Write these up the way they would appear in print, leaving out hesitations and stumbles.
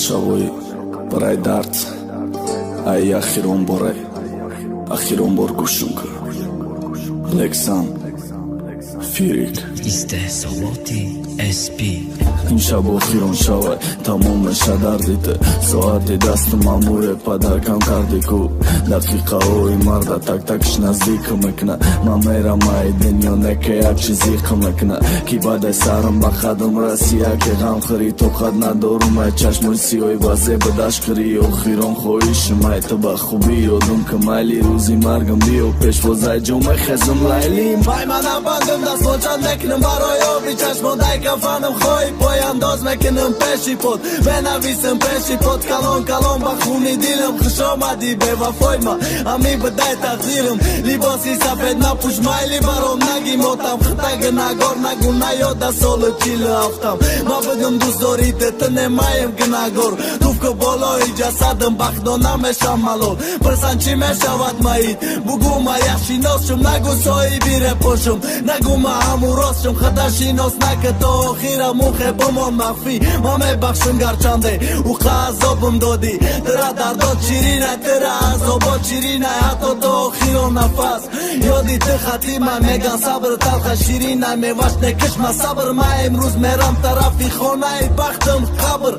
Շավոյի պրայ դարձ այ ախիրոն բոր գուշունքը Լեքսան Ֆիրիկ Իստե սովոտի SP Ինշաբո խիրոն շավայ Թամում է շադարդիտը Սոհատի դաստում ամուր է պադարկան կարդիկու Դարդի խաղոյի մարդա տակ շնազդիքը մկնա Մամերա մայ դենյոն է կեակ շիզիքը մկնա Կիբադ է սարն բախադում ռասիակ է ғամ խրի Թոխադնա դորում է ճաշմույն սիոյ վազե բդաշ խրի Ո խիրոն խոյի շմայ տբա խուբի Ոդում կմայլի ռուզի մարգմ բիո Պեշ ոզայ ջում է խեզում լայլի Պայմանաբանդում դաս ոչան մեկնում բարոյով Իչաշ մոդայ կավանում խոյ Անդոզ մեկնում պեշի պոտ Վենավիսն պեշի պոտ Կալոն բախունի դիլում Խշոմադի բևաֆոյմա Ամի բդայ տաղձիրում Լիբոսի սապետ նապուշ մայլի բարոմ նագի մոտամ Խտա գնագոր նագունայո դա սոլը չիլը ավտամ Մա բգում դուս դորիտը տնե մայեմ գնագոր Դուվկը բոլոյի ջասադն բախնոնամ է շամալով Պրսան չի մեր շավատ մայիտ Բուգում այաշինոս շում նագուսոյի վիր է պոշում Նագում ամուրոս շում խտաշինոս նակտո խիրա մուխ է Մոն մախվի, մամե բախշն գարջանդ է ու խազոբում դոդի Դրա դարդոտ չիրին է, դրա ազոբոտ չիրին է Հատոտո խիրոն افاس یادی تخطی من میگن صبر تلخ شیرین ای میوشت کشم صبر من امروز میرم طرفی خانه بختم قبر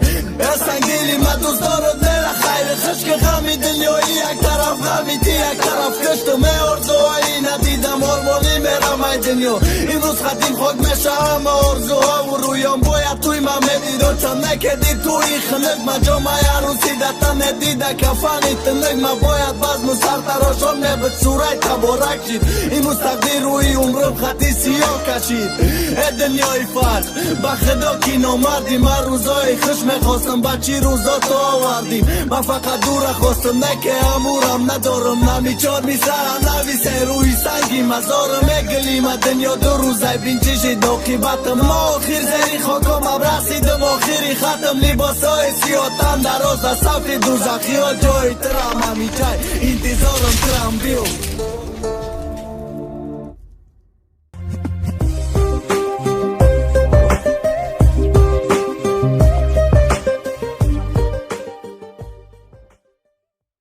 سنگیلی من دوست دارد نره خیر خشک غمی دنیایی یک طرف غمی دی یک طرف کشتم ارزوهایی ندیدم هرمونی میرم ای دنیا امروز خطیم خاک میشه همه ارزوها و رویام باید توی من میدید چند نکدی توی خنک من جامعه عروسی دتا ندیده کفانی تنک من باید بزم سر تراشان نبت سورای تبارک شید امروز تقدیر روی عمرم خطی سیاه کشید دنیای فرق با خدا کی نامردی من روزای خوش میخواستم بچی روزا تو آوردیم من فقط دور خواستم نکه امورم ندارم نمیچار میسرم نویسه روی سنگی مزارم اگلیم دنیا دو روزای بینچشی داقیبتم ما آخیر زری خاکم اب رسیدم آخیری ختم لباسای سیاتم در راز صفی دوزخی ها جای ترم همیچای انتظارم ترم بیو